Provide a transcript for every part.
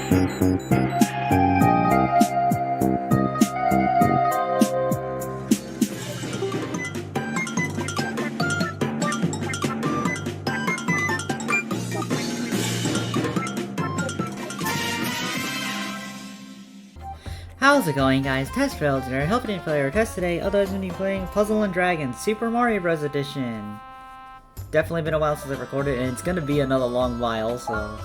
How's it going, guys? Test Trails here, helping to play our test today. Otherwise, we're going to be playing Puzzle and Dragons Super Mario Bros. Edition. Definitely been a while since I recorded, and it's going to be another long while, so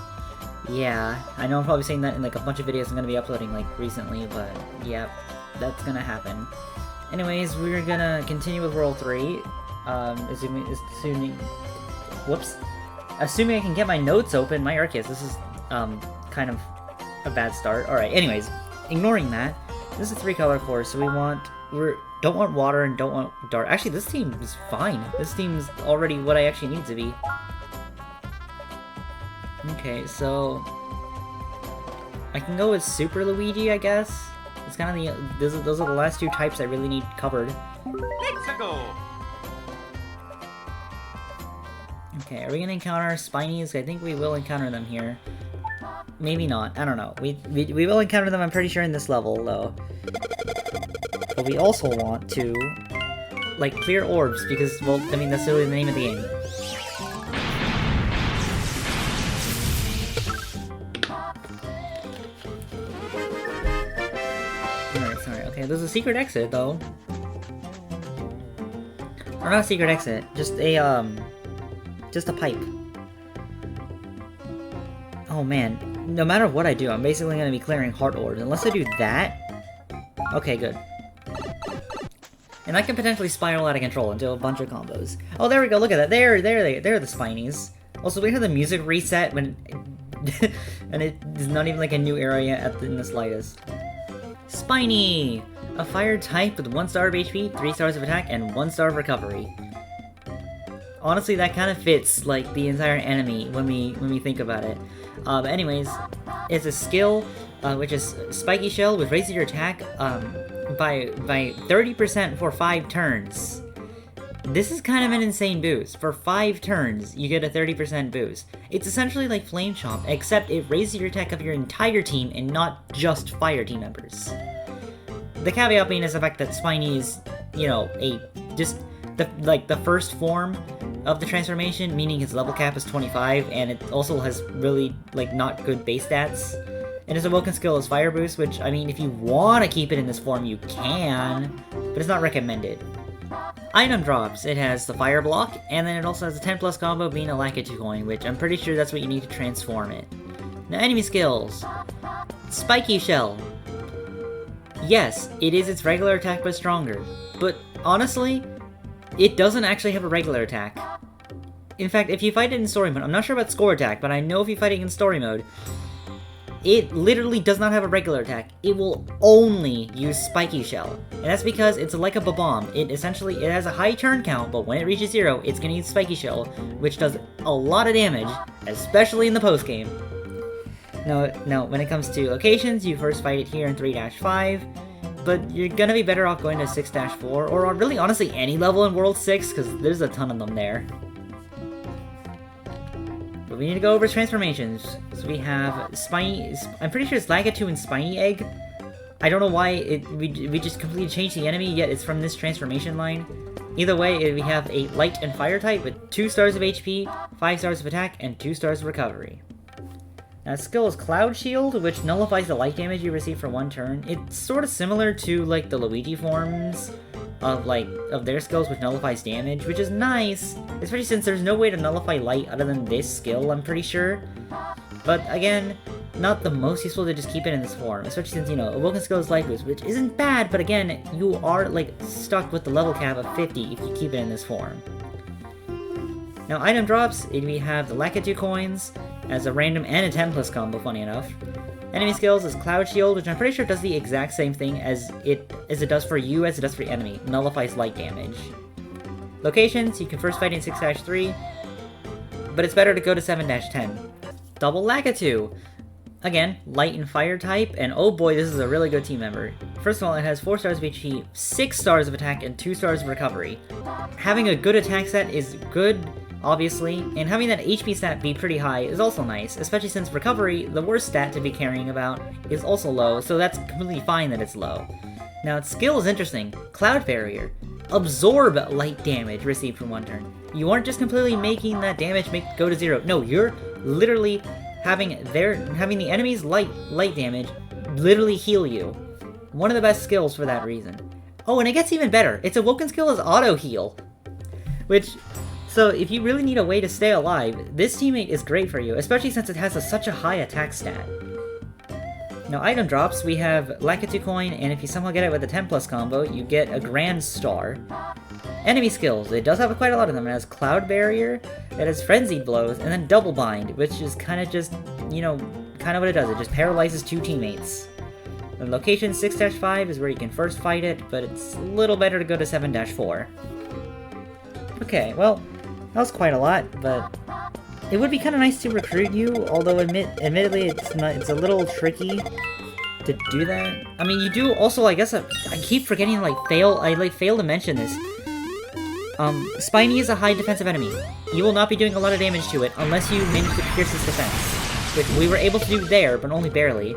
yeah. I know I'm probably saying that in like a bunch of videos I'm going to be uploading like recently, but yeah, that's going to happen. Anyways, we're going to continue with World 3, assuming I can get my notes open. My Arceus, this is kind of a bad start. Alright, anyways. Ignoring that, this is a 3-color course, so we don't want water and don't want dark. Actually, this team is fine. This team's already what I actually need to be. Okay, so I can go with Super Luigi, I guess. It's kind of those are the last two types I really need covered. Let's go. Okay, are we gonna encounter Spinies? I think we will encounter them here. Maybe not. I don't know. We will encounter them, I'm pretty sure, in this level, though. But we also want to, like, clear orbs, because, well, I mean, that's really the name of the game. Alright, sorry. Okay, there's a secret exit, though. Or not a secret exit, just a pipe. Oh, man. No matter what I do, I'm basically going to be clearing heart orbs. Unless I do that... Okay, good. And that can potentially spiral out of control into a bunch of combos. Oh, there we go, look at that. There are the Spinies. Also, we heard the music reset when... and it is not even like a new area in the slightest. Spiny! A fire type with 1 star of HP, 3 stars of attack, and 1 star of recovery. Honestly, that kind of fits, like, the entire enemy when we think about it. But anyways, it's a skill, which is Spiky Shell, which raises your attack by 30% for 5 turns. This is kind of an insane boost. For 5 turns, you get a 30% boost. It's essentially like Flame Chomp, except it raises your attack of your entire team and not just Fire Team members. The caveat being is the fact that Spiny is, you know, the first form of the transformation, meaning his level cap is 25, and it also has really, like, not good base stats. And his awoken skill is Fire Boost, which, I mean, if you want to keep it in this form, you can, but it's not recommended. Item drops. It has the Fire Block, and then it also has a 10+ combo being a Lakitu coin, which I'm pretty sure that's what you need to transform it. Now, enemy skills. Spiky Shell. Yes, it is its regular attack, but stronger. But, honestly, it doesn't actually have a regular attack. In fact, if you fight it in story mode, I'm not sure about score attack, but I know if you fight it in story mode, it literally does not have a regular attack. It will only use Spiky Shell. And that's because it's like a bomb. It has a high turn count, but when it reaches 0, it's gonna use Spiky Shell, which does a lot of damage, especially in the post-game. Now, when it comes to locations, you first fight it here in 3-5, but you're gonna be better off going to 6-4, or really honestly any level in World 6, because there's a ton of them there. But we need to go over transformations. So we have Spiny, I'm pretty sure it's Lakitu and Spiny Egg. I don't know why we just completely changed the enemy, yet it's from this transformation line. Either way, we have a Light and Fire type with 2 stars of HP, 5 stars of attack, and 2 stars of recovery. Now, skill is Cloud Shield, which nullifies the light damage you receive for 1 turn. It's sort of similar to, like, the Luigi forms of their skills, which nullifies damage, which is nice, especially since there's no way to nullify light other than this skill, I'm pretty sure. But, again, not the most useful to just keep it in this form, especially since, you know, Awoken skill is Light Boost, which isn't bad, but again, you are, like, stuck with the level cap of 50 if you keep it in this form. Now, item drops, we have the Lakitu coins, as a random and a 10+ combo, funny enough. Enemy skills is Cloud Shield, which I'm pretty sure does the exact same thing as it does for you as it does for the enemy. Nullifies light damage. Locations, you can first fight in 6-3, but it's better to go to 7-10. Double Lakitu! Again, light and fire type, and oh boy, this is a really good team member. First of all, it has 4 stars of HP, 6 stars of attack, and 2 stars of recovery. Having a good attack set is good obviously, and having that HP stat be pretty high is also nice, especially since recovery, the worst stat to be caring about, is also low, so that's completely fine that it's low. Now, its skill is interesting. Cloud Barrier. Absorb light damage received from one turn. You aren't just completely making that damage go to 0. No, you're literally having the enemy's light damage literally heal you. One of the best skills for that reason. Oh, and it gets even better. Its awoken skill is auto heal. So if you really need a way to stay alive, this teammate is great for you, especially since it has such a high attack stat. Now, item drops, we have Lakitu Coin, and if you somehow get it with a 10+ combo, you get a Grand Star. Enemy skills, it does have quite a lot of them. It has Cloud Barrier, it has Frenzied Blows, and then Double Bind, which is kind of just, you know, kind of what it does. It just paralyzes 2 teammates. The location 6-5 is where you can first fight it, but it's a little better to go to 7-4. Okay, well, that was quite a lot, but it would be kind of nice to recruit you, although admittedly it's a little tricky to do that. I mean, you do also, I guess, I keep forgetting to, I fail to mention this. Spiny is a high defensive enemy. You will not be doing a lot of damage to it unless you manage to pierce its defense, which we were able to do there, but only barely.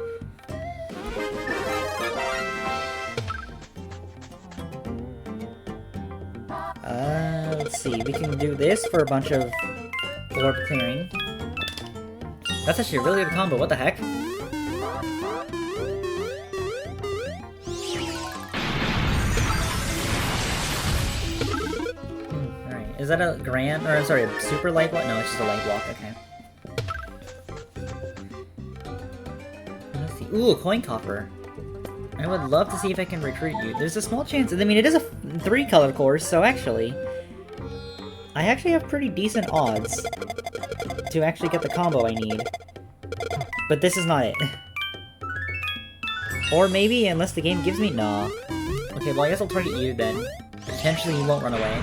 Let's see, we can do this for a bunch of orb clearing. That's actually a really good combo, what the heck? Alright, is that a a super light block? No, it's just a light block, okay. Let's see, ooh, a coin coffer. I would love to see if I can recruit you. There's a small chance, I mean, it is a 3-color course, so actually, I actually have pretty decent odds to actually get the combo I need. But this is not it. Or maybe, unless the game gives me... Nah. Okay, well I guess I'll target you then. Potentially you won't run away.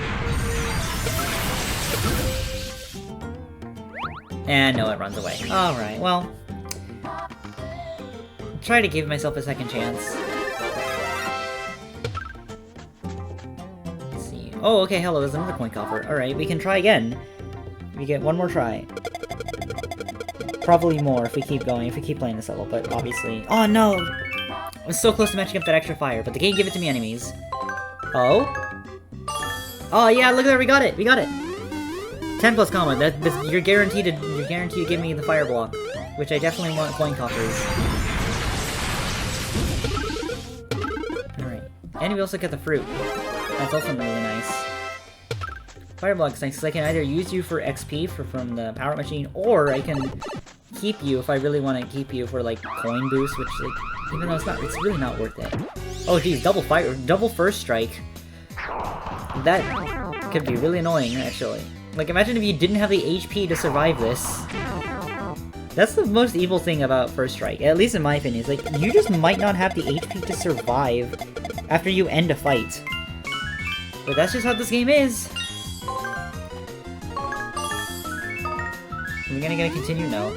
And no, it runs away. Alright, well... try to give myself a second chance. Let's see. Oh, okay, hello, there's another coin coffer. Alright, we can try again. We get one more try. Probably more if we keep going, if we keep playing this level, but obviously... Oh, no! I was so close to matching up that extra fire, but the game gave it to me anyways. Oh? Oh, yeah, look there, we got it! We got it! 10+ combo, you're guaranteed to give me the fire block, which I definitely want coin coffers. Alright. And we also get the fruit. That's also really nice. Fire block's nice, because I can either use you for XP from the power machine, or I can keep you if I really want to keep you for, like, coin boost, which, like, even though it's really not worth it. Oh, geez, double first strike. That could be really annoying, actually. Like, imagine if you didn't have the HP to survive this. That's the most evil thing about first strike, at least in my opinion. Is like, you just might not have the HP to survive after you end a fight. But that's just how this game is. Are we gonna continue? No.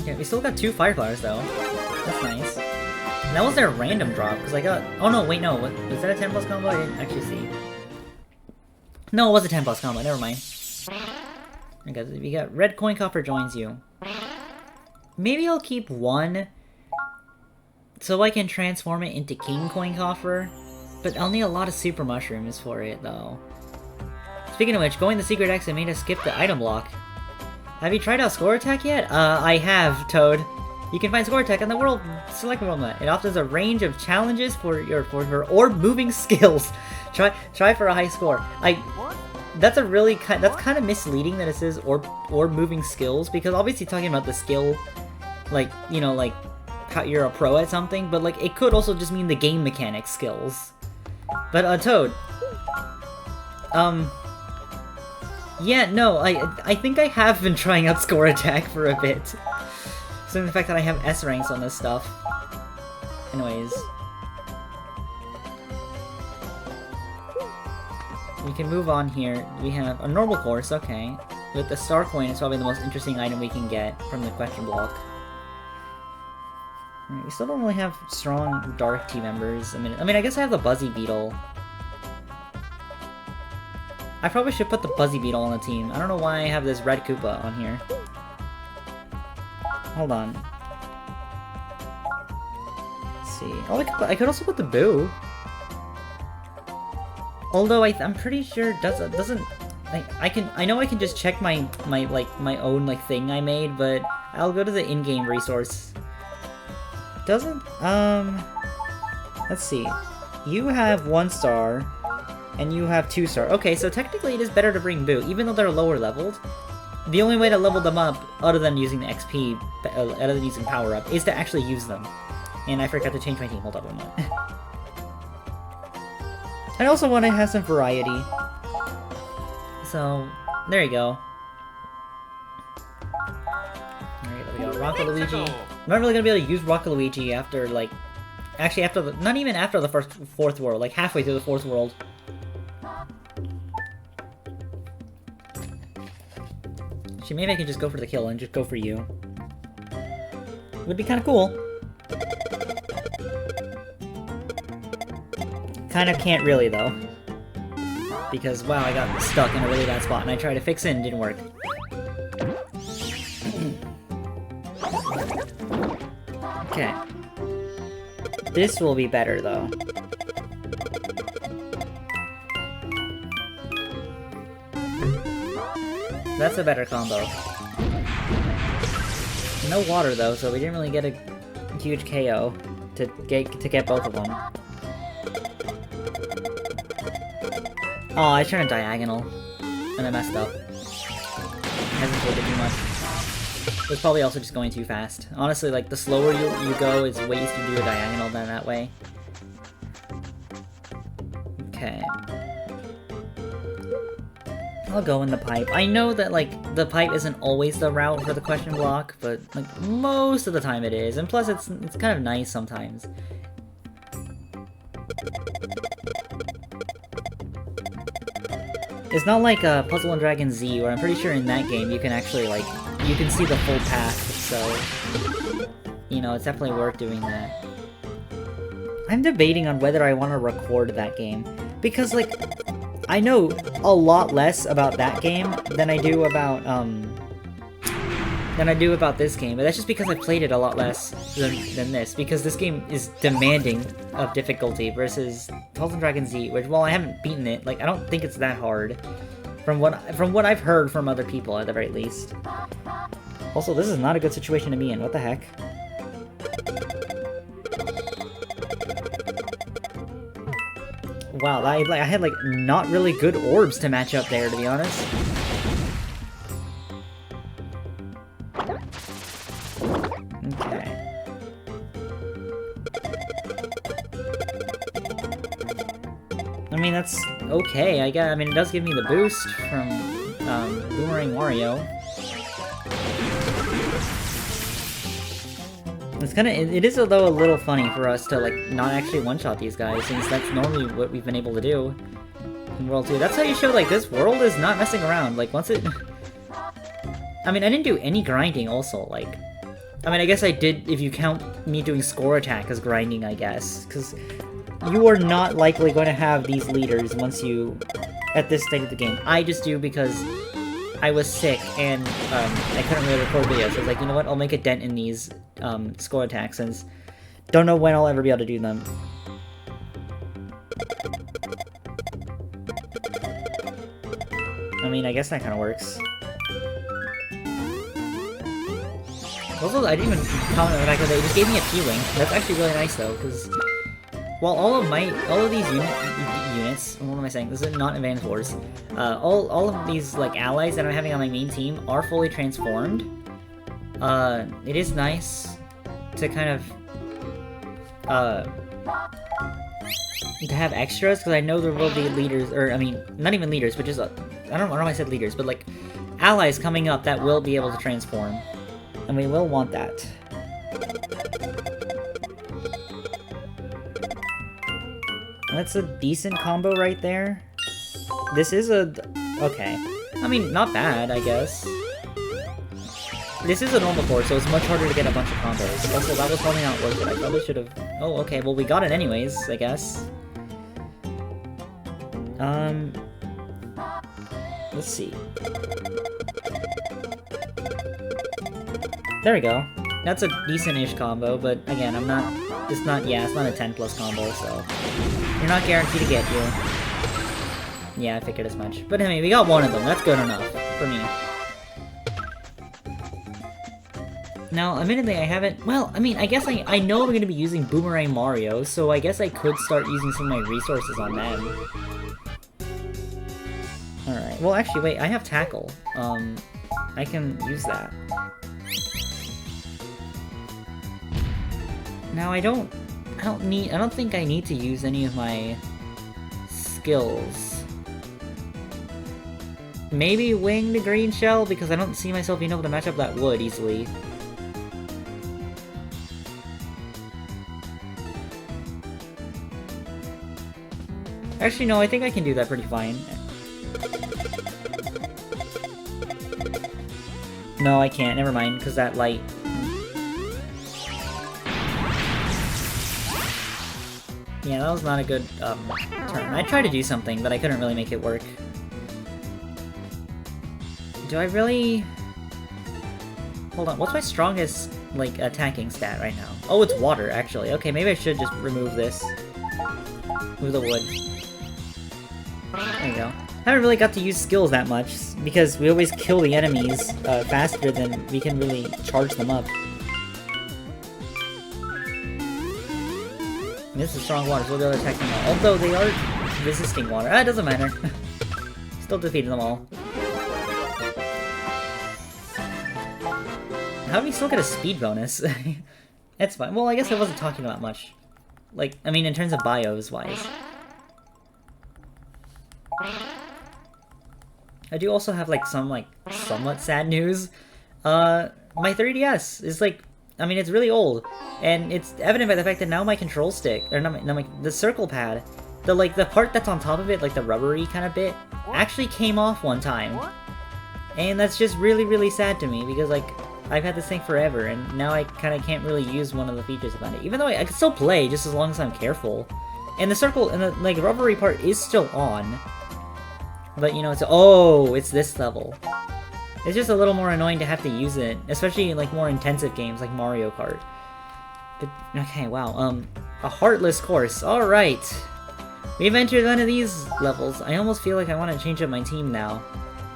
Okay, we still got 2 fireflowers though. That's nice. And that was their random drop, because I got... Oh no, wait, no. Was that a 10+ combo? I didn't actually see. No, it was a 10+ combo. Never mind. Okay, we got red coin coffer joins you. Maybe I'll keep 1, so I can transform it into king coin coffer. But I'll need a lot of super mushrooms for it, though. Speaking of which, going the secret exit made us skip the item block. Have you tried out Score Attack yet? I have, Toad. You can find Score Attack on the Select World Map. It offers a range of challenges for your orb-moving skills. Try for a high score. That's kind of misleading that it says orb-moving skills, because obviously talking about the skill, like, you know, like, how you're a pro at something, but, like, it could also just mean the game mechanics skills. But, Toad. Yeah, no, I think I have been trying out Score Attack for a bit. So the fact that I have S ranks on this stuff. Anyways. We can move on here. We have a normal course, okay. With the star coin, it's probably the most interesting item we can get from the question block. Alright, we still don't really have strong dark team members. I mean, I guess I have the Buzzy Beetle. I probably should put the Buzzy Beetle on the team. I don't know why I have this Red Koopa on here. Hold on. Let's see. Oh, I could also put the Boo. Although I'm pretty sure doesn't. I know I can just check my own like thing I made, but I'll go to the in-game resource. Doesn't let's see. You have 1 star, and you have 2 star. Okay, so technically it is better to bring Boo, even though they're lower leveled. The only way to level them up, other than using the XP, other than using power up, is to actually use them. And I forgot to change my team. Hold up a moment. I also want to have some variety. So, there you go. Alright, there we go. Rocko Luigi. I'm not really gonna be able to use Rocko Luigi after, like... Actually, after the... Not even after the fourth world. Like, halfway through the 4th world. Actually, maybe I can just go for the kill and just go for you. Would be kind of cool. Kind of can't really, though. Because, wow, I got stuck in a really bad spot, and I tried to fix it and it didn't work. Okay. This will be better, though. That's a better combo. No water, though, so we didn't really get a huge KO to get both of them. Oh, I was trying to diagonal, and I messed up. Hesitated too much. It was probably also just going too fast. Honestly, like, the slower you go, it's way easier to do a diagonal than that way. Okay. I'll go in the pipe. I know that, like, the pipe isn't always the route for the question block, but, like, most of the time it is. And plus, it's kind of nice sometimes. It's not like Puzzle & Dragon Z, where I'm pretty sure in that game you can actually, like, you can see the full path, so... You know, it's definitely worth doing that. I'm debating on whether I want to record that game, because, like, I know a lot less about that game than I do about this game, but that's just because I played it a lot less than this, because this game is demanding of difficulty versus Puzzle & Dragon Z, which, while I haven't beaten it, like, I don't think it's that hard, from what I've heard from other people, at the very least. Also, this is not a good situation to be in, what the heck? Wow, I had, like, not really good orbs to match up there, to be honest. Okay. I mean, that's okay, I mean, it does give me the boost from, Boomerang Wario. It's kinda, it is though a little funny for us to, like, not actually one-shot these guys, since that's normally what we've been able to do in World 2. That's how you show, like, this world is not messing around, like, once it... I mean, I didn't do any grinding also, like... I mean, I guess I did, if you count me doing score attack as grinding, I guess, because you are not likely going to have these leaders once you... at this stage of the game. I just do because I was sick, and, I couldn't really record videos, so I was like, you know what, I'll make a dent in these, score attacks, since don't know when I'll ever be able to do them. I mean, I guess that kind of works. Also, I didn't even comment on the fact that they just gave me a P-Wing. That's actually really nice, though, because while all of these units, what am I saying? This is not Advanced Wars. All of these, like, allies that I'm having on my main team are fully transformed. It is nice to kind of, to have extras, because I know there will be leaders, or, I mean, not even leaders, but just, I don't know why I said leaders, but, like, allies coming up that will be able to transform. And we will want that. That's a decent combo right there. This is a... okay. I mean, not bad, I guess. This is a normal course, so it's much harder to get a bunch of combos. Also, that was probably not worth it. I probably should have... Oh, okay, well we got it anyways, I guess. Let's see. There we go. That's a decent-ish combo, but again, it's not a 10+ combo, so... You're not guaranteed to get you. Yeah, I figured as much. But anyway, we got one of them. That's good enough for me. Now, admittedly, I haven't... Well, I mean, I guess I know I'm going to be using Boomerang Mario, so I guess I could start using some of my resources on them. Alright. Well, actually, wait. I have Tackle. I can use that. Now, I don't think I need to use any of my skills. Maybe Winged Green Shell, because I don't see myself being able to match up that wood easily. Actually, no, I think I can do that pretty fine. No, I can't. Never mind, because that light... Yeah, that was not a good, turn. I tried to do something, but I couldn't really make it work. Do I really... Hold on, what's my strongest, like, attacking stat right now? Oh, it's water, actually. Okay, maybe I should just remove this. Move the wood. There you go. Haven't really got to use skills that much, because we always kill the enemies, faster than we can really charge them up. This is strong water, so we'll be able to attack them all. Although they are resisting water. Ah, it doesn't matter. Still defeated them all. How do we still get a speed bonus? That's fine. Well, I guess I wasn't talking about much. Like, I mean, in terms of bios-wise. I do also have, like, some, like, somewhat sad news. My 3DS is, like, I mean, it's really old, and it's evident by the fact that now my control stick, or the circle pad, the part that's on top of it, like the rubbery kind of bit, actually came off one time. And that's just really, really sad to me, because, like, I've had this thing forever, and now I kind of can't really use one of the features about it. Even though I can still play, just as long as I'm careful. And the circle, and the, like, rubbery part is still on. But, you know, it's this level. It's just a little more annoying to have to use it, especially in, like, more intensive games like Mario Kart. But, okay, wow, a Heartless course, alright! We've entered one of these levels. I almost feel like I want to change up my team now.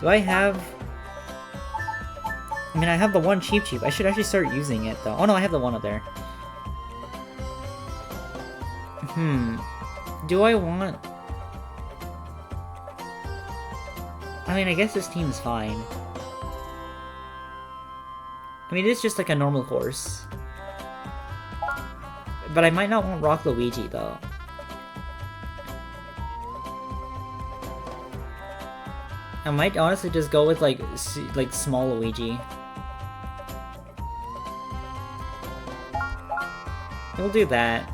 Do I have... I mean, I have the one Cheep Cheep. I should actually start using it, though. Oh no, I have the one up there. Do I want... I mean, I guess this team is fine. I mean, it's just like a normal course. But I might not want Rock Luigi, though. I might honestly just go with, like small Luigi. We'll do that.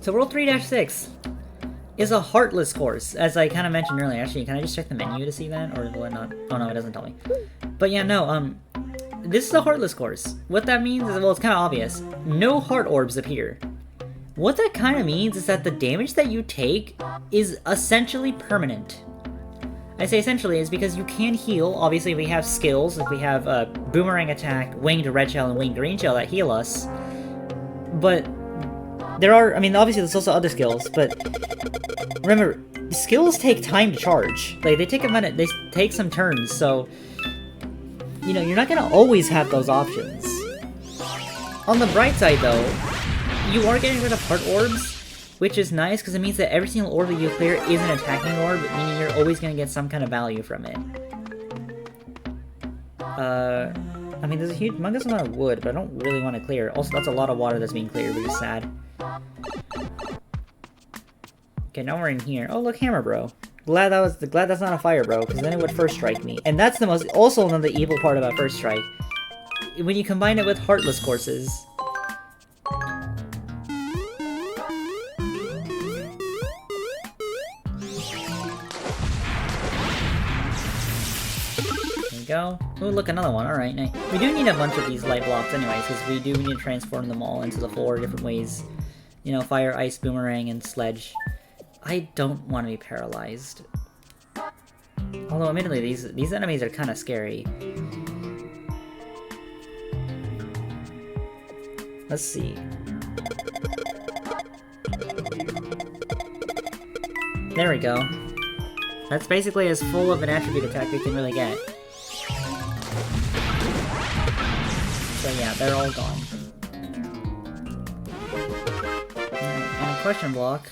So World 3-6 is a Heartless course, as I kind of mentioned earlier. Actually, can I just check the menu to see that, or will it not? Oh no, it doesn't tell me. But yeah, no, this is a Heartless course. What that means is, well, it's kind of obvious. No heart orbs appear. What that kind of means is that the damage that you take is essentially permanent. I say essentially is because you can heal. Obviously, we have skills. Like we have Boomerang Attack, Winged Red Shell, and Winged Green Shell that heal us. But there are, I mean, obviously there's also other skills, but remember, skills take time to charge. Like, they take a minute, they take some turns, so, you know, you're not gonna always have those options. On the bright side, though, you are getting rid of heart orbs, which is nice, because it means that every single orb that you clear is an attacking orb, meaning you're always gonna get some kind of value from it. I mean, there's a humongous amount of wood, but I don't really want to clear. Also, that's a lot of water that's being cleared, which is sad. Okay, now we're in here. Oh, look, Hammer Bro. Glad that's not a Fire Bro, because then it would First Strike me. And that's the most, also another evil part about First Strike. When you combine it with Heartless courses. go. Ooh, look, another one. Alright, nice. We do need a bunch of these light blocks anyways, because we do need to transform them all into the 4 different ways. You know, fire, ice, boomerang, and sledge. I don't want to be paralyzed. Although, admittedly, these enemies are kind of scary. Let's see. There we go. That's basically as full of an attribute attack we can really get. So yeah, they're all gone. Alright, and a question block.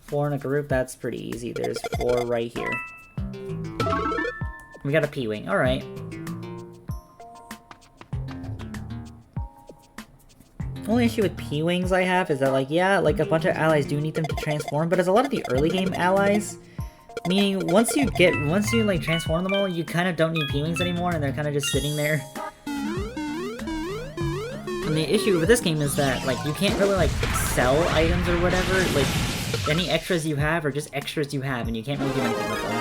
4 in a group, that's pretty easy. There's 4 right here. We got a P-Wing, alright. Only issue with P-Wings I have is that, like, yeah, like, a bunch of allies do need them to transform, but as a lot of the early game allies, meaning once you, like, transform them all, you kind of don't need P-Wings anymore, and they're kind of just sitting there. And the issue with this game is that, like, you can't really, like, sell items or whatever, like, any extras you have are just extras you have, and you can't really do anything with them.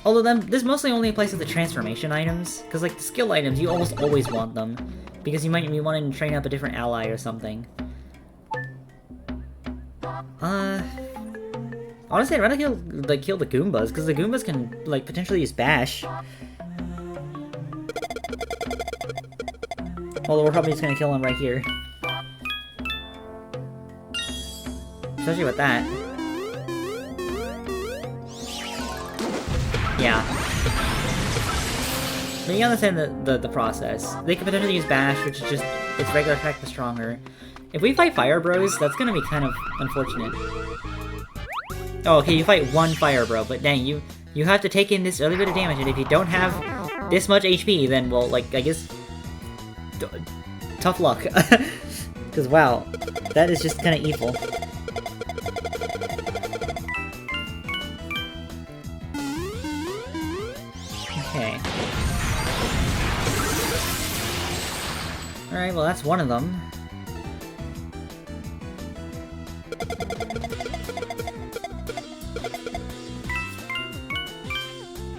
Although this mostly only applies to the transformation items, because, like, the skill items, you almost always want them. Because you might be wanting to train up a different ally or something. Honestly, I'd rather kill the Goombas, because the Goombas can, like, potentially use Bash. Although we're probably just gonna kill him right here. Especially with that. Yeah. But you understand the process. They can potentially use Bash, which is just its regular attack but stronger. If we fight Fire Bros, that's gonna be kind of unfortunate. Oh, okay, you fight one Fire Bro, but dang, you have to take in this early bit of damage, and if you don't have this much HP, then, well, like, I guess... tough luck. Because, wow, that is just kind of evil. Okay. Alright, well that's one of them.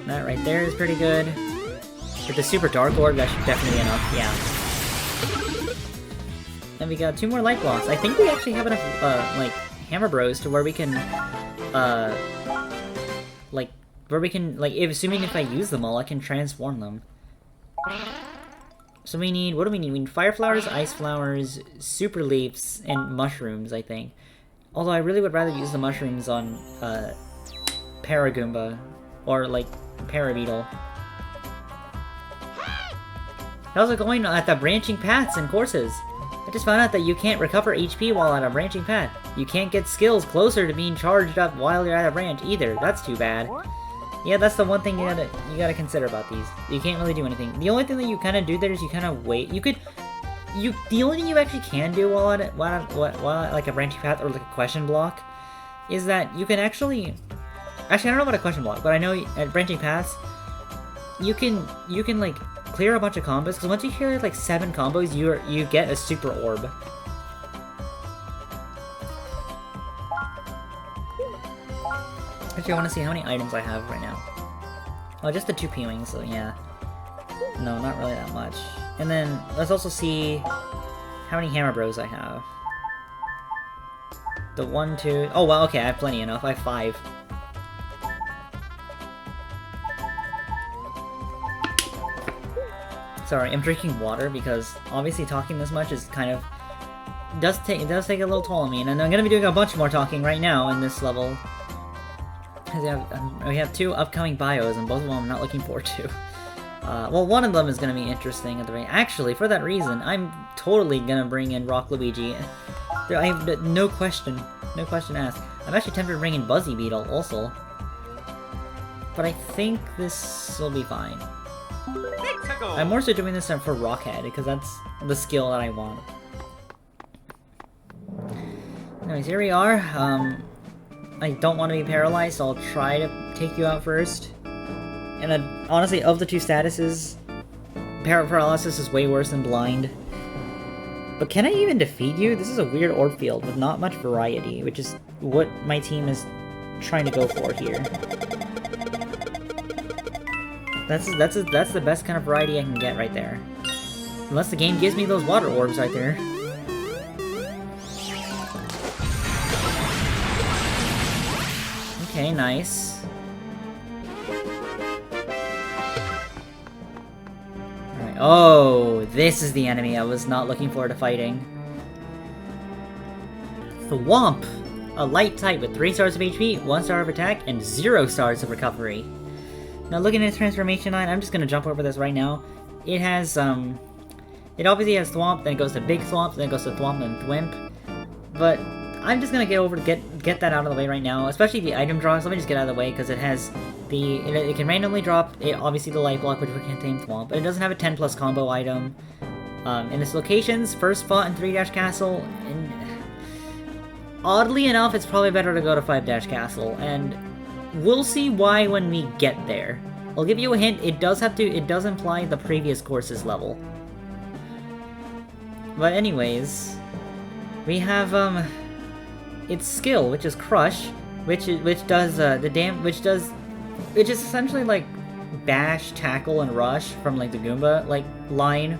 That right there is pretty good. With the Super Dark Orb, that should definitely be enough, yeah. And we got 2 more light blocks. I think we actually have enough, like, Hammer Bros to where we can, assuming if I use them all, I can transform them. So we need, what do we need? We need Fire Flowers, Ice Flowers, Super Leaves, and Mushrooms, I think. Although I really would rather use the Mushrooms on, Paragoomba, or, like, Parabeetle. How's it going at the branching paths and courses? I just found out that you can't recover HP while on a branching path. You can't get skills closer to being charged up while you're at a branch either. That's too bad. Yeah, that's the one thing you gotta consider about these. You can't really do anything. The only thing that you kind of do there is you kind of wait. The only thing you actually can do while at like a branching path or like a question block is that you can actually I don't know about a question block, but I know at branching paths you can like clear a bunch of combos, because once you clear like 7 combos, you get a super orb. Actually, I want to see how many items I have right now. Oh, just the 2 P-Wings, so yeah. No, not really that much. And then, let's also see how many Hammer Bros I have. The 1, 2... Oh, well, okay, I have plenty enough. I have 5. Sorry, I'm drinking water because obviously talking this much is kind of... It does take a little toll on me, and I'm gonna be doing a bunch more talking right now in this level. We have 2 upcoming bios, and both of them I'm not looking forward to. Well, one of them is gonna be interesting at the rate. Actually, for that reason, I'm totally gonna bring in Rock Luigi. I have no question asked. I'm actually tempted to bring in Buzzy Beetle also. But I think this will be fine. I'm more so doing this for Rockhead, because that's the skill that I want. Anyways, here we are. I don't want to be paralyzed, so I'll try to take you out first. And honestly, of the 2 statuses, paralysis is way worse than blind. But can I even defeat you? This is a weird orb field with not much variety, which is what my team is trying to go for here. That's the best kind of variety I can get right there. Unless the game gives me those water orbs right there. Okay, nice. Alright, oh, this is the enemy I was not looking forward to fighting. Thwomp! A light type with 3 stars of HP, 1 star of attack, and 0 stars of recovery. Now looking at its transformation line, I'm just gonna jump over this right now. It has, it obviously has Thwomp, then it goes to Big Thwomp, then it goes to Thwomp and Thwimp. But I'm just gonna get that out of the way right now, especially the item drops. Let me just get out of the way, because it has it can randomly drop, obviously the light block, which would contain Thwomp, but it doesn't have a 10+ combo item. In its locations, first fought in 3- Castle, and oddly enough, it's probably better to go to 5- Castle, and we'll see why when we get there. I'll give you a hint, it does imply the previous course's level. But anyways, we have its skill, which is Crush, which is essentially like Bash, Tackle, and Rush from like the Goomba line,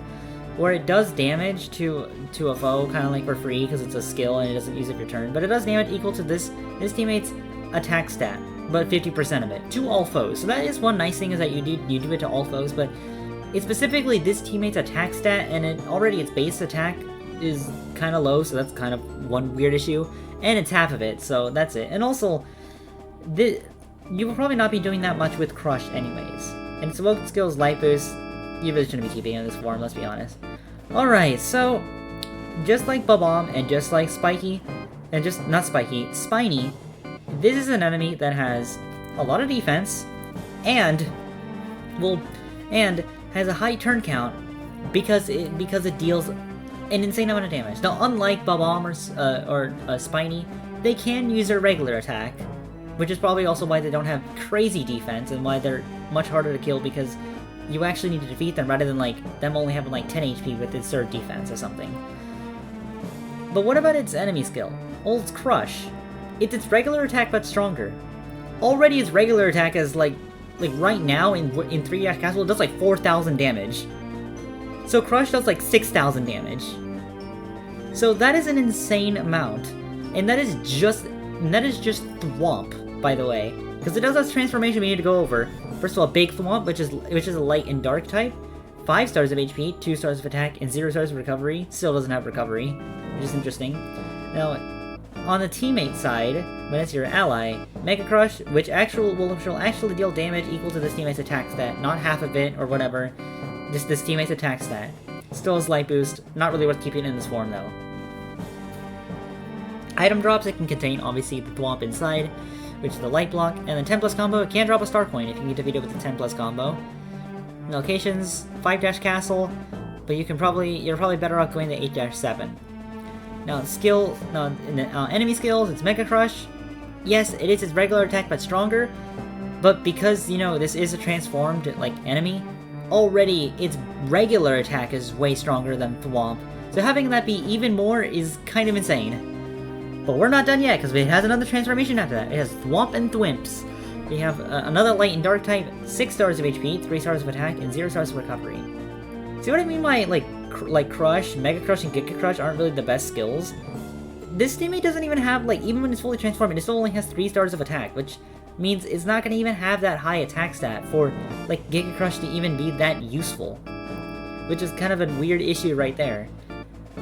where it does damage to a foe kind of like for free because it's a skill and it doesn't use it for your turn, but it does damage equal to this teammate's attack stat, but 50% of it to all foes. So that is one nice thing, is that you do it to all foes, but it's specifically this teammate's attack stat, and its base attack is kind of low, so that's kind of one weird issue, and it's half of it, so that's it. And also, you will probably not be doing that much with Crush anyways. And its awoken skill is Light Boost. You really shouldn't be keeping it in this form, let's be honest. Alright, so just like Bob-omb and just like Spiny, this is an enemy that has a lot of defense and has a high turn count because it deals an insane amount of damage. Now, unlike Bob-omb or Spiny, they can use their regular attack, which is probably also why they don't have crazy defense and why they're much harder to kill, because you actually need to defeat them rather than them only having 10 HP with its third defense or something. But what about its enemy skill? Well, it's Crush. It's its regular attack but stronger. Already its regular attack is right now in 3- Castle, it does 4,000 damage. So Crush does 6,000 damage. So that is an insane amount. And that is just Thwomp, by the way. Because it does have transformation we need to go over. First of all, Big Thwomp, which is a light and dark type. 5 stars of HP, 2 stars of attack, and 0 stars of recovery. Still doesn't have recovery, which is interesting. Now, on the teammate side, when it's your ally, Mega Crush, which will actually deal damage equal to this teammate's attack stat, not half of it or whatever, just this teammate's attack stat. Still has Light Boost, not really worth keeping in this form though. Item drops, it can contain obviously the Thwomp inside, which is the light block, and then 10+ combo, it can drop a star coin if you get defeated with the 10+ combo. Locations, 5- Castle, but you're probably better off going to 8-7. Now, enemy skills, it's Mega Crush. Yes, it is its regular attack, but stronger. But because, this is a transformed, enemy, already its regular attack is way stronger than Thwomp. So having that be even more is kind of insane. But we're not done yet, because it has another transformation after that. It has Thwomp and Thwimps. We have another light and dark type, 6 stars of HP, 3 stars of attack, and 0 stars of recovery. See what I mean by, Crush, Mega Crush, and Giga Crush aren't really the best skills? This teammate doesn't even have, even when it's fully transformed, it still only has 3 stars of attack, which means it's not going to even have that high attack stat for, Giga Crush to even be that useful. Which is kind of a weird issue right there.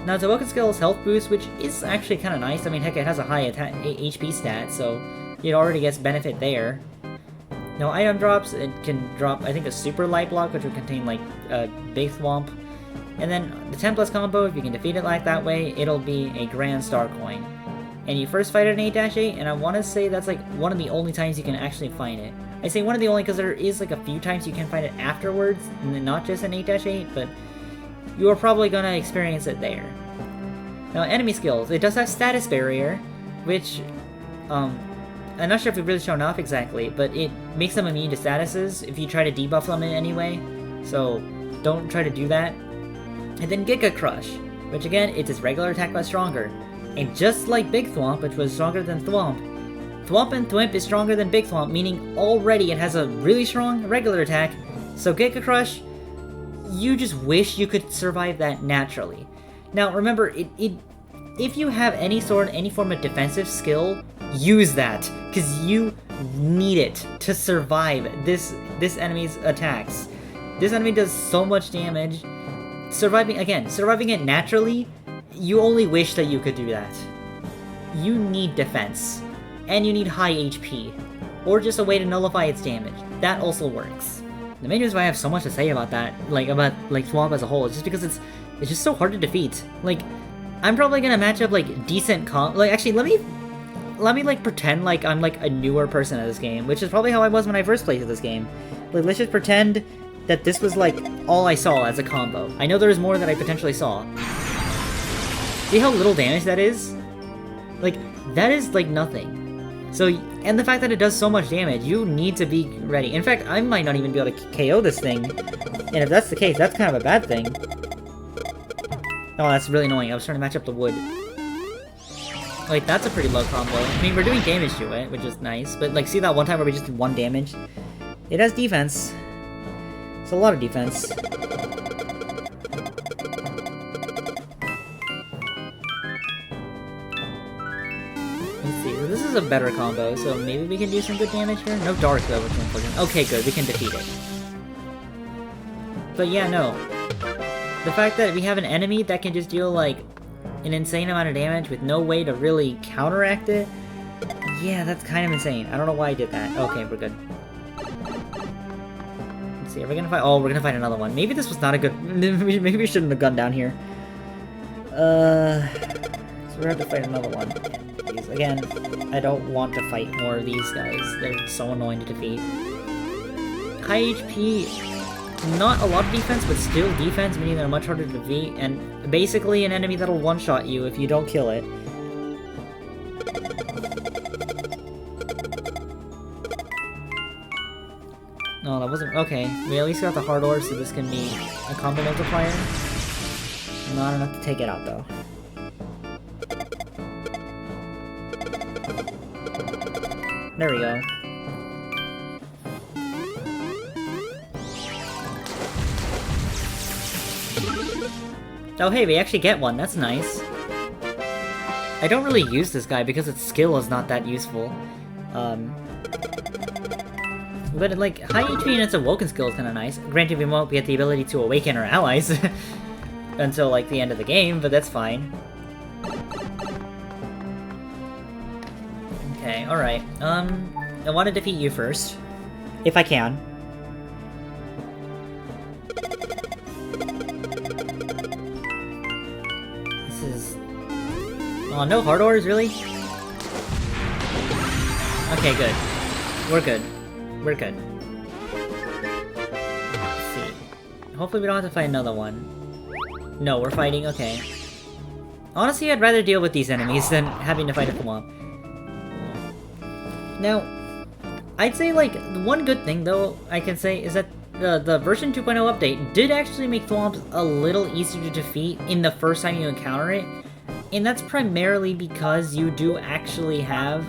Now, its awoken skill is Health Boost, which is actually kind of nice. I mean, heck, it has a high HP stat, so it already gets benefit there. Now, item drops, it can drop, I think, a Super Light Block, which would contain, Big Thwomp. And then the 10+ combo, if you can defeat it that way, it'll be a Grand Star Coin. And you first fight it in 8-8, and I want to say that's one of the only times you can actually find it. I say one of the only because there is a few times you can find it afterwards, and then not just in 8-8, but you are probably going to experience it there. Now, enemy skills. It does have Status Barrier, which, I'm not sure if we've really shown off exactly, but it makes them immune to statuses if you try to debuff them in any way, so don't try to do that. And then Giga Crush, which again, it's its regular attack but stronger. And just like Big Thwomp, which was stronger than Thwomp, Thwomp and Thwimp is stronger than Big Thwomp, meaning already it has a really strong regular attack, So Giga Crush, you just wish you could survive that naturally. Now remember, if you have any form of defensive skill, use that, because you need it to survive this enemy's attacks. This enemy does so much damage. Surviving it naturally, you only wish that you could do that. You need defense, and you need high HP, or just a way to nullify its damage. That also works. The main reason why I have so much to say about that, about Thwomp as a whole, is just because it's just so hard to defeat. Like, I'm probably gonna match up decent actually, let me pretend like I'm a newer person at this game, which is probably how I was when I first played this game. Let's just pretend that this was all I saw as a combo. I know there's more that I potentially saw. See how little damage that is? That is nothing. So, and the fact that it does so much damage, you need to be ready. In fact, I might not even be able to KO this thing. And if that's the case, that's kind of a bad thing. Oh, that's really annoying. I was trying to match up the wood. That's a pretty low combo. I mean, we're doing damage to it, which is nice. But, see that one time where we just did 1 damage? It has defense. It's a lot of defense. Let's see. This is a better combo, so maybe we can do some good damage here? No dark, though, which is unfortunate. Okay, good. We can defeat it. But yeah, no. The fact that we have an enemy that can just deal, an insane amount of damage with no way to really counteract it, yeah, that's kind of insane. I don't know why I did that. Okay, we're good. Let's see, are we gonna fight? Oh, we're gonna fight another one. Maybe this was not a good... Maybe we shouldn't have gone down here. So we're gonna have to fight another one. Please. Again, I don't want to fight more of these guys. They're so annoying to defeat. High HP... Not a lot of defense, but still defense, meaning they're much harder to defeat, and basically an enemy that'll one-shot you if you don't kill it. No, that wasn't... Okay, we at least got the hard ore, so this can be a combo multiplier. Not enough to take it out, though. There we go. Oh hey, we actually get one, that's nice. I don't really use this guy because its skill is not that useful. But high HP and its awoken skill is kinda nice. Granted, we won't get the ability to awaken our allies until the end of the game, but that's fine. Okay, alright. I want to defeat you first. If I can. Oh, no hard ores, really? Okay, good. We're good. We're good. Let's see. Hopefully we don't have to fight another one. No, we're fighting, okay. Honestly, I'd rather deal with these enemies than having to fight a Thwomp. Now, I'd say, one good thing, though, I can say, is that the version 2.0 update did actually make Thwomps a little easier to defeat in the first time you encounter it. And that's primarily because you do actually have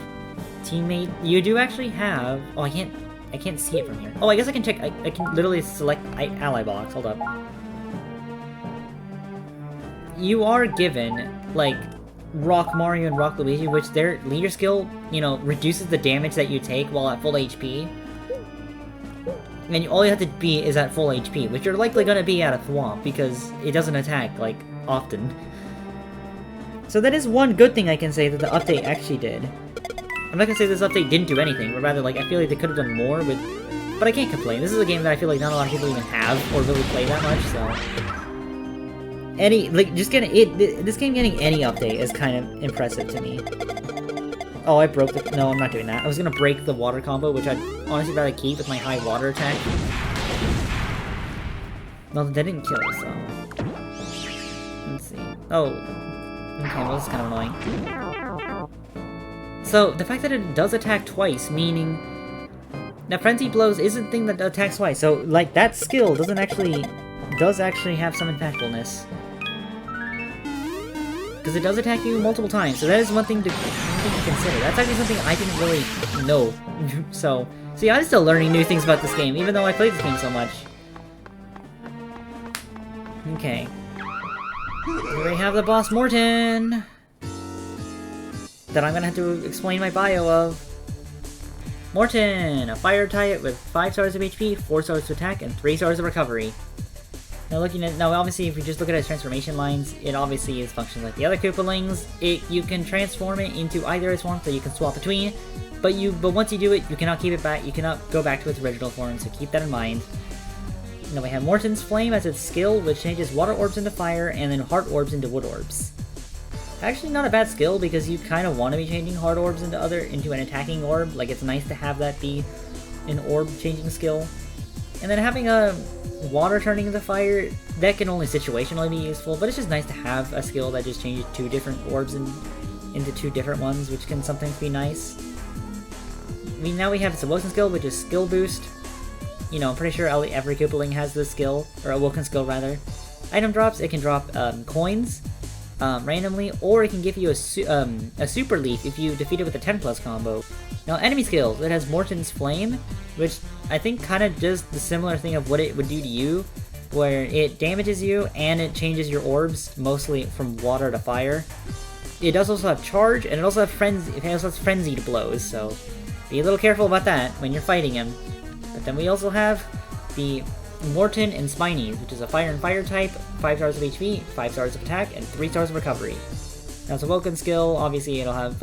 you do actually have... Oh, I can't see it from here. Oh, I guess I can check. I can literally select ally box. Hold up. You are given, Rock Mario and Rock Luigi, which their leader skill, reduces the damage that you take while at full HP. And all you have to be is at full HP, which you're likely gonna be at a Thwomp, because it doesn't attack, often. So that is one good thing I can say that the update actually did. I'm not gonna say this update didn't do anything, but rather, I feel like they could have done more with... But I can't complain. This is a game that I feel like not a lot of people even have, or really play that much, so... Just getting this game getting any update is kind of impressive to me. Oh, I broke the... No, I'm not doing that. I was gonna break the water combo, which I'd honestly rather keep with my high water attack. No, that didn't kill us, though. Let's see. Oh... Okay, well, this is kind of annoying. So, the fact that it does attack twice, meaning that Frenzy Blows isn't a thing that attacks twice, so, that skill does actually have some impactfulness. Because it does attack you multiple times, so that is one thing to consider. That's actually something I didn't really know. So, see, I'm still learning new things about this game, even though I played this game so much. Okay. Here we have the boss Morton! That I'm gonna have to explain my bio of. Morton! A fire type with 5 stars of HP, 4 stars of attack, and 3 stars of recovery. Now obviously if you just look at its transformation lines, it obviously is functions like the other Koopalings. You can transform it into either its form, so you can swap between, but once you do it, you cannot keep it back, you cannot go back to its original form, so keep that in mind. Now we have Morton's Flame as its skill, which changes water orbs into fire, and then heart orbs into wood orbs. Actually not a bad skill, because you kind of want to be changing heart orbs into an attacking orb. Like, it's nice to have that be an orb changing skill. And then having a water turning into fire, that can only situationally be useful, but it's just nice to have a skill that just changes 2 different orbs into 2 different ones, which can sometimes be nice. Now we have its Awoken skill, which is skill boost. You know, I'm pretty sure every Koopaling has this skill, or Awoken skill rather. Item drops, it can drop coins randomly, or it can give you a super leaf if you defeat it with a 10+ combo. Now enemy skills, it has Morton's Flame, which I think kind of does the similar thing of what it would do to you, where it damages you and it changes your orbs mostly from water to fire. It does also have charge, and it also has frenzied blows, so be a little careful about that when you're fighting him. But then we also have the Morton and Spinies, which is a fire and fire type, 5 stars of HP, 5 stars of attack, and 3 stars of recovery. Now its Awoken skill, obviously it'll have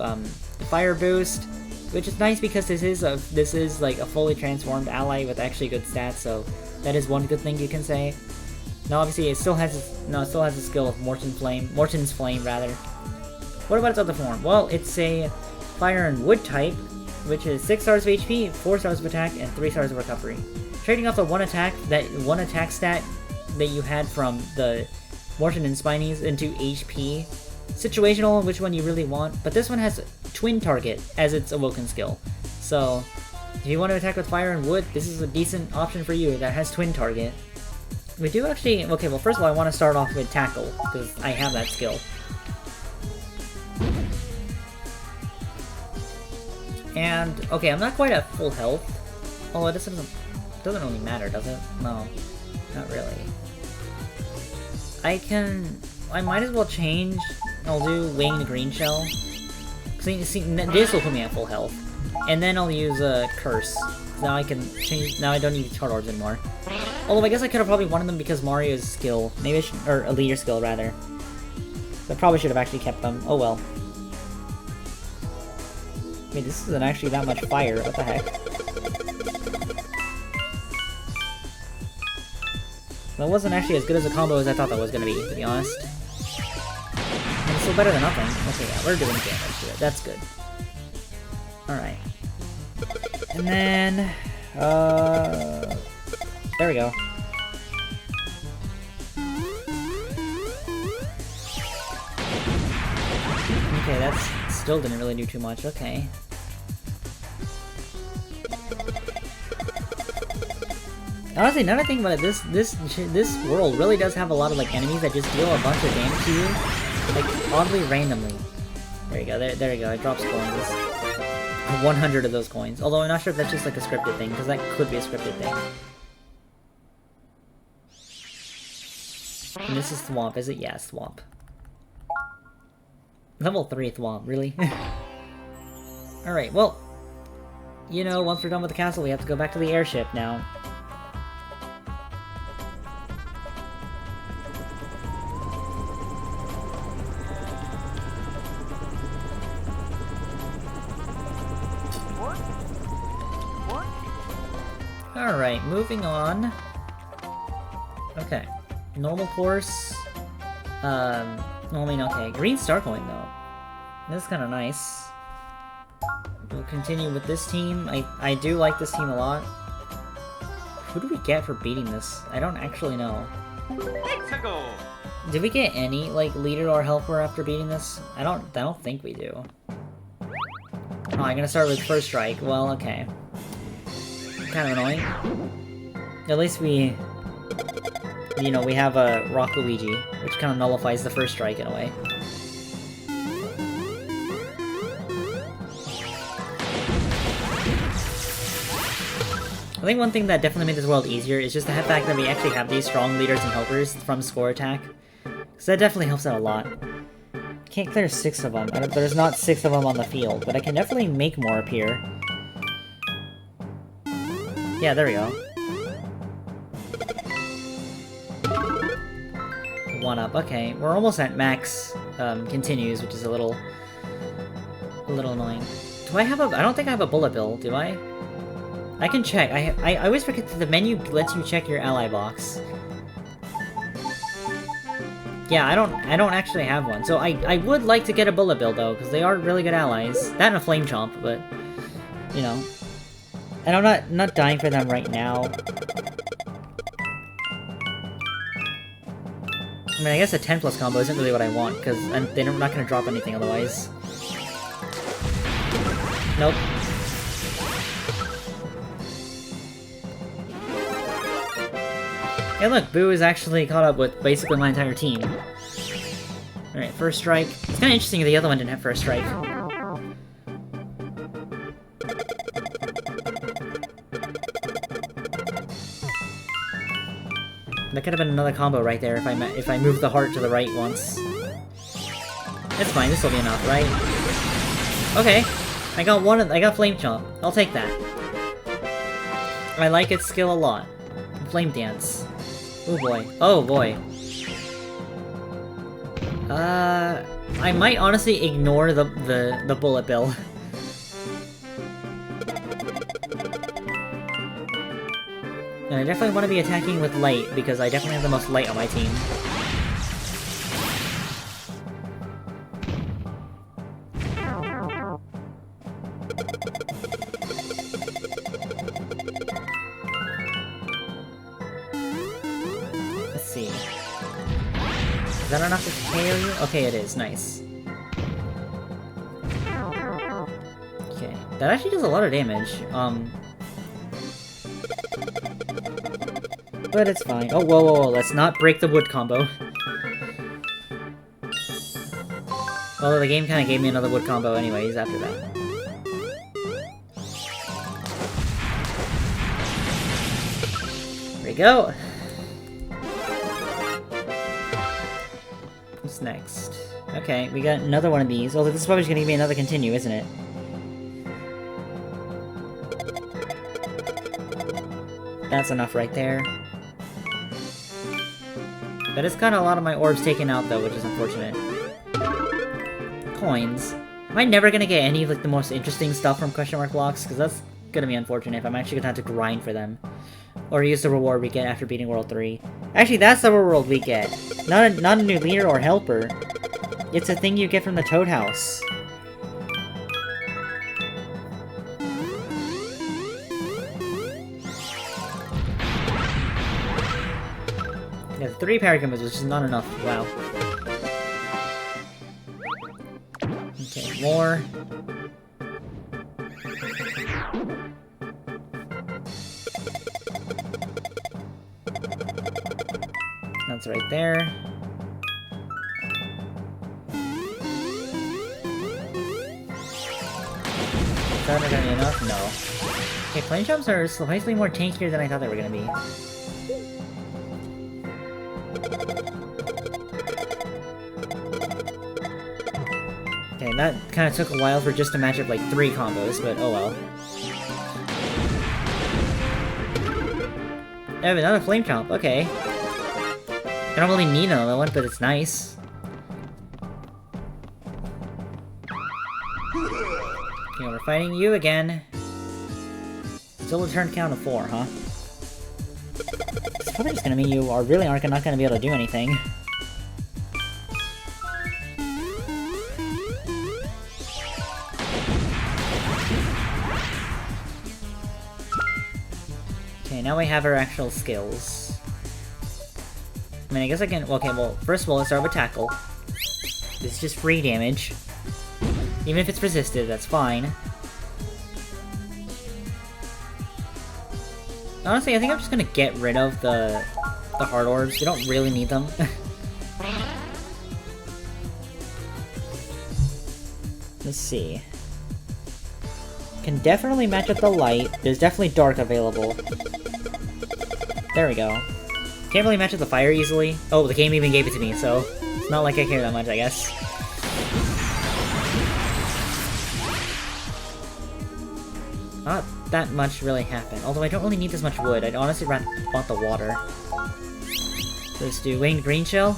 fire boost, which is nice because this is like a fully transformed ally with actually good stats, so that is one good thing you can say. Now obviously it still has a skill of Morton's Flame rather. What about its other form? Well, it's a fire and wood type, which is 6 stars of HP, 4 stars of attack, and 3 stars of recovery. Trading off the one attack stat that you had from the Morton and Spinies into HP. Situational on which one you really want, but this one has Twin Target as its Awoken skill. So, if you want to attack with fire and wood, this is a decent option for you that has Twin Target. We do actually... Okay, well first of all I want to start off with Tackle, because I have that skill. And, okay, I'm not quite at full health. Oh, this doesn't really matter, does it? No, not really. I might as well change. I'll do Winged Green Shell. See, this will put me at full health. And then I'll use Curse. Now I can change, now I don't need Heart Orbs anymore. Although I guess I could have probably wanted them because Mario's skill. Maybe I should, or a leader skill rather. I probably should have actually kept them. Oh well. Wait, this isn't actually that much fire, what the heck? That wasn't actually as good as a combo as I thought that was gonna be, to be honest. And it's still better than nothing. Okay, yeah, we're doing damage to it, that's good. Alright. And then... there we go. Okay, that still didn't really do too much, okay. Honestly, now that I think about it, this world really does have a lot of like enemies that just deal a bunch of damage to you, like oddly randomly. There you go, there you go. It drops coins. 100 of those coins. Although I'm not sure if that's just like a scripted thing, because that could be a scripted thing. And this is Thwomp, is it? Yeah, it's Thwomp. Level 3 Thwomp, really? Alright, well, you know, once we're done with the castle, we have to go back to the airship now. Alright, moving on. Okay. Normal course. Okay. Green star coin, though. This is kind of nice. We'll continue with this team. I do like this team a lot. Who do we get for beating this? I don't actually know. Did we get any, like, leader or helper after beating this? I don't think we do. Oh, I'm gonna start with first strike. Well, okay. Kind of annoying. At least we... You know, we have a Rock Luigi, which kind of nullifies the first strike in a way. think one thing that definitely made this world easier is just the fact that we actually have these strong leaders and helpers from score attack. So that definitely helps out a lot. Can't clear 6 of them. There's not 6 of them on the field, but I can definitely make more appear. Yeah, there we go. 1 up. Okay, we're almost at max continues, which is a little annoying. Do I have a... I don't think I have a bullet bill, do I? I can check. I always forget that the menu lets you check your ally box. Yeah, I don't actually have one. So I would like to get a bullet bill though, because they are really good allies. That and a flame chomp, but you know. And I'm not dying for them right now. I mean, I guess a 10+ combo isn't really what I want, because they're not going to drop anything otherwise. Nope. Hey look, Boo is actually caught up with basically my entire team. Alright, first strike. It's kinda interesting the other one didn't have first strike. That could have been another combo right there if I moved the heart to the right once. It's fine, this will be enough, right? Okay. I got Flame Chomp. I'll take that. I like its skill a lot. Flame Dance. Oh boy. Oh boy. I might honestly ignore the bullet bill. And I definitely want to be attacking with light, because I definitely have the most light on my team. Let's see. Is that enough to KO you? Okay, it is. Nice. Okay. That actually does a lot of damage. But it's fine. Oh, whoa, whoa, whoa. Let's not break the wood combo. Although the game kind of gave me another wood combo anyways after that. There we go. What's next? Okay, we got another one of these. Although this is probably just gonna give me another continue, isn't it? That's enough right there. That is kind of a lot of my orbs taken out though, which is unfortunate. Coins. Am I never gonna get any of like the most interesting stuff from question mark blocks? Because that's gonna be unfortunate if I'm actually gonna have to grind for them. Or use the reward we get after beating World 3. Actually, that's the reward we get. Not a new leader or helper. It's a thing you get from the Toad House. Yeah, 3 parry combos, which is not enough. Wow. Okay, more. That's right there. Is that gonna be enough? No. Okay, flame jumps are slightly more tankier than I thought they were gonna be. Okay, that kind of took a while for just a match of like 3 combos, but oh well. I have another flame chomp, okay. I don't really need another one, but it's nice. Okay, we're fighting you again. Still a turn count of 4, huh? It's probably just gonna mean you are really not gonna be able to do anything. Okay, now we have our actual skills. I mean, I guess I can... Okay, well, first of all, let's start with Tackle. This is just free damage. Even if it's resisted, that's fine. Honestly, I think I'm just gonna get rid of the Heart Orbs. We don't really need them. Let's see. Can definitely match up the light. There's definitely dark available. There we go. Can't really match up the fire easily. Oh, the game even gave it to me, so it's not like I care that much, I guess. Not that much really happened. Although I don't really need this much wood. I'd honestly rather want the water. Let's do winged green shell.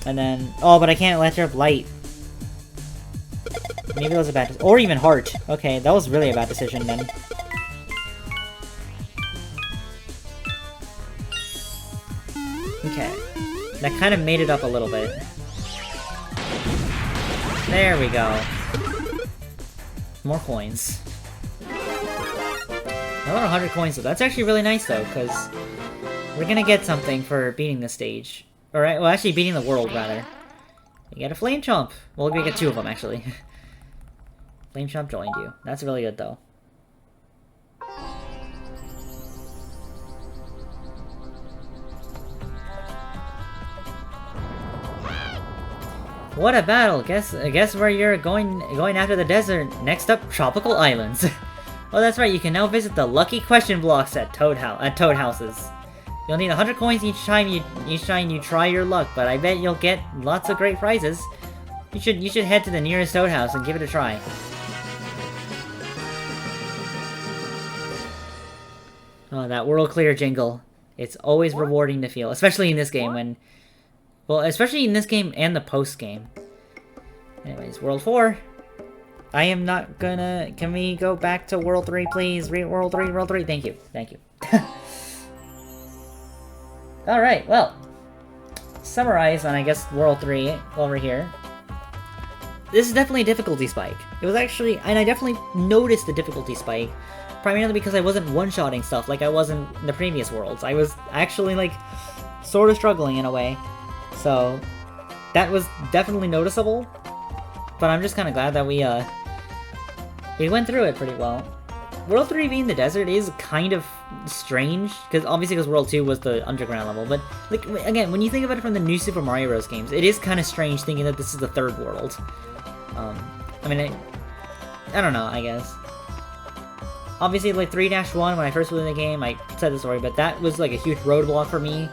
And then... Oh, but I can't let her up light. Maybe that was a bad... Or even heart. Okay, that was really a bad decision then. Okay. That kind of made it up a little bit. There we go. More coins. Another 100 coins though. That's actually really nice though, because we're gonna get something for beating the stage. Alright, well actually beating the world rather. You get a flame chomp. Well, we get 2 of them actually. Flame chomp joined you. That's really good though. What a battle! Guess where you're going after the desert. Next up, tropical islands. Well, that's right. You can now visit the lucky question blocks at Toad Houses. You'll need 100 coins each time you try your luck, but I bet you'll get lots of great prizes. You should head to the nearest Toad House and give it a try. Oh, that world clear jingle. It's always rewarding to feel, especially in this game when... Well, especially in this game and the post-game. Anyways, World 4. I am not gonna... Can we go back to World 3, please? World 3, World 3. Thank you. Thank you. Alright, well. Summarize on, I guess, World 3 while we're here. This is definitely a difficulty spike. It was actually... And I definitely noticed the difficulty spike. Primarily because I wasn't one-shotting stuff like I was in the previous worlds. I was actually, like, sort of struggling in a way. So, that was definitely noticeable, but I'm just kind of glad that we went through it pretty well. World 3 being the desert is kind of strange, because obviously because World 2 was the underground level, but, like, again, when you think about it from the new Super Mario Bros. Games, it is kind of strange thinking that this is the third world. I mean, I don't know, I guess. Obviously, like, 3-1, when I first played the game, I said the story, but that was, like, a huge roadblock for me.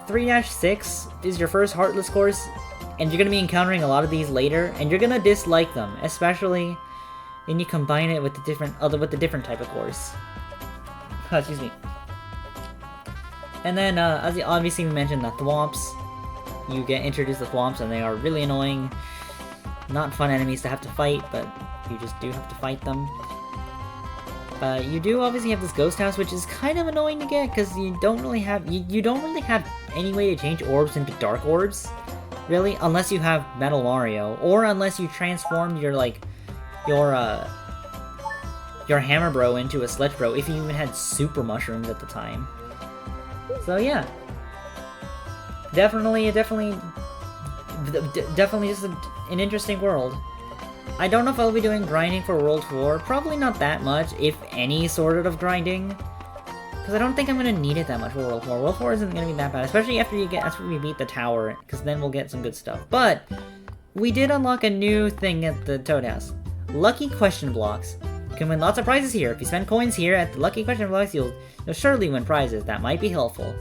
3-6 is your first Heartless course, and you're going to be encountering a lot of these later, and you're going to dislike them, especially when you combine it with the different type of course. Oh, excuse me. And then, as obviously we mentioned, the Thwomps. You get introduced to Thwomps, and they are really annoying. Not fun enemies to have to fight, but you just do have to fight them. You do obviously have this ghost house, which is kind of annoying to get because you don't really have any way to change orbs into dark orbs, really, unless you have Metal Mario, or unless you transformed your Hammer Bro into a Sledge Bro, if you even had Super Mushrooms at the time. So yeah, definitely just an interesting world. I don't know if I'll be doing grinding for World 4. Probably not that much, if any sort of grinding. Because I don't think I'm going to need it that much for World 4. World 4 isn't going to be that bad, especially after we beat the tower, because then we'll get some good stuff. But, we did unlock a new thing at the Toad House. Lucky question blocks. You can win lots of prizes here. If you spend coins here at the Lucky question blocks, you'll surely win prizes. That might be helpful.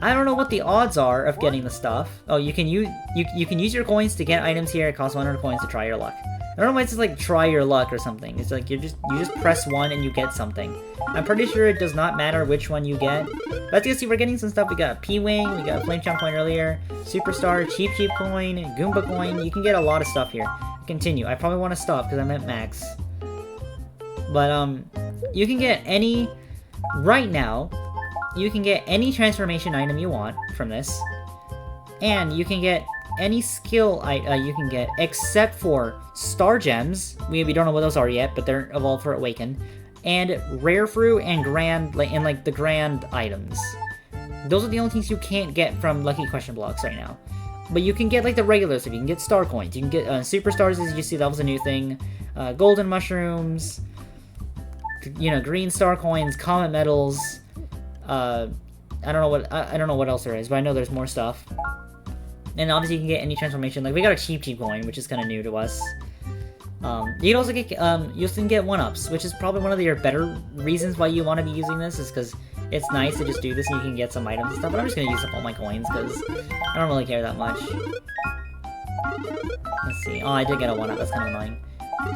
I don't know what the odds are of getting the stuff. Oh, you can use your coins to get items here. It costs 100 coins to try your luck. I don't know why it's just like try your luck or something. It's like you just press 1 and you get something. I'm pretty sure it does not matter which one you get. Let's go see, we're getting some stuff. We got a P-Wing, we got a Flame Chomp coin earlier, Superstar, Cheap coin, Goomba coin. You can get a lot of stuff here. Continue. I probably want to stop because I'm at max. But you can get any right now. You can get any transformation item you want from this, and you can get any skill you can get, except for Star Gems. We don't know what those are yet, but they're evolved for Awaken, and Rare Fruit and the Grand items. Those are the only things you can't get from Lucky Question blocks right now. But you can get like the regular stuff. You can get Star Coins. You can get Superstars, as you see, that was a new thing. Golden Mushrooms. Green Star Coins, Comet Medals. I don't know what else there is, but I know there's more stuff. And obviously you can get any transformation. Like, we got a cheap coin, which is kind of new to us. You can also get, you can get 1-ups, which is probably one of your better reasons why you want to be using this, is because it's nice to just do this and you can get some items and stuff, but I'm just gonna use up all my coins, because I don't really care that much. Let's see. Oh, I did get a 1-up, that's kind of annoying.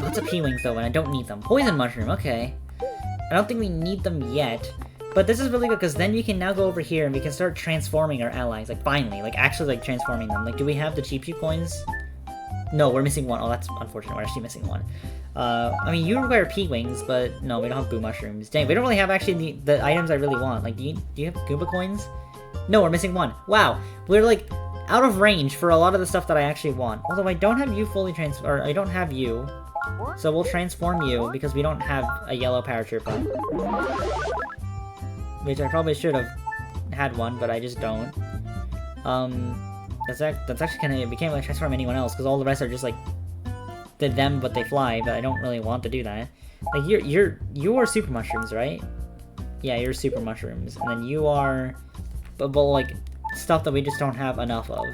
Lots of P-Wings, though, and I don't need them. Poison Mushroom, okay. I don't think we need them yet, but this is really good, because then we can now go over here and we can start transforming our allies, like, finally, like, actually, like, transforming them. Like, do we have the cheap coins? No, we're missing one. Oh, that's unfortunate. We're actually missing one. I mean, you require P-Wings, but no, we don't have Boo Mushrooms. Dang, we don't really have actually the items I really want. Like, do you have Goomba Coins? No, we're missing one. Wow, we're, like, out of range for a lot of the stuff that I actually want. Although I don't have you fully or I don't have you. So we'll transform you, because we don't have a yellow paratrooper. Which I probably should have had one, but I just don't. That's actually kind of, we can't really transform anyone else, because all the rest are just like them, but they fly, but I don't really want to do that. Like, you're Super Mushrooms, right? Yeah, you're Super Mushrooms, and then you are, but like, stuff that we just don't have enough of.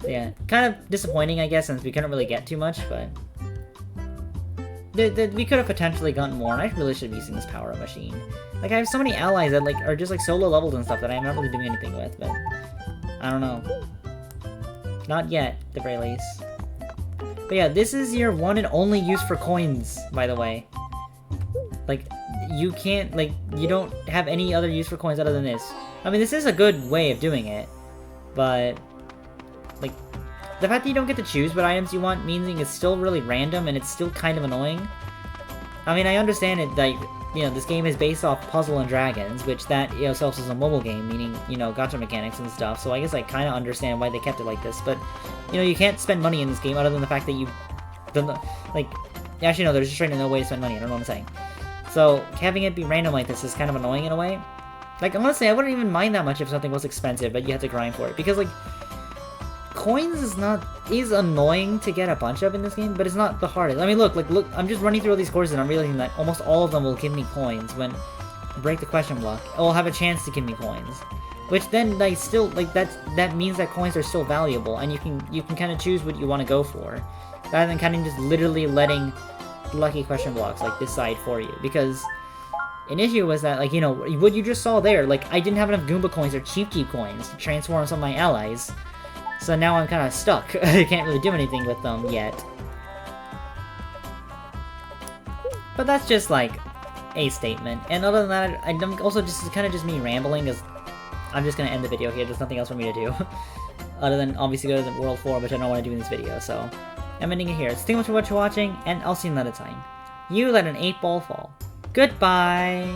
Yeah, kind of disappointing, I guess, since we couldn't really get too much, but we could have potentially gotten more, and I really should be using this power-up machine. Like, I have so many allies that, like, are just, like, solo levels and stuff that I'm not really doing anything with, but I don't know. Not yet, at the very least. But yeah, this is your one and only use for coins, by the way. Like, you can't, like, you don't have any other use for coins other than this. I mean, this is a good way of doing it, but, like, the fact that you don't get to choose what items you want means it's still really random, and it's still kind of annoying. I mean, I understand it, like, you know, this game is based off Puzzle and Dragons, which that, you know, sells as a mobile game, meaning, you know, gacha mechanics and stuff, so I guess I kind of understand why they kept it like this, but, you know, you can't spend money in this game other than the fact that you, like, actually no, there's just straight no way to spend money, I don't know what I'm saying. So, having it be random like this is kind of annoying in a way. Like, honestly, I wouldn't even mind that much if something was expensive, but you have to grind for it, because, like, coins is annoying to get a bunch of in this game, but it's not the hardest. I mean, look, I'm just running through all these courses and I'm realizing that almost all of them will give me coins when I break the question block. I'll have a chance to give me coins. Which then, like, still, like, that means that coins are still valuable, and you can kind of choose what you want to go for, rather than kind of just literally letting lucky question blocks, like, decide for you. Because an issue was that, like, you know, what you just saw there, like, I didn't have enough Goomba coins or Cheap coins to transform some of my allies. So now I'm kind of stuck. I can't really do anything with them yet. But that's just, like, a statement. And other than that, I'm also just kind of just me rambling, because I'm just going to end the video here. There's nothing else for me to do. Other than, obviously, go to the World 4, which I don't want to do in this video, so I'm ending it here. So thank you much for watching, and I'll see you another time. You let an 8-ball fall. Goodbye!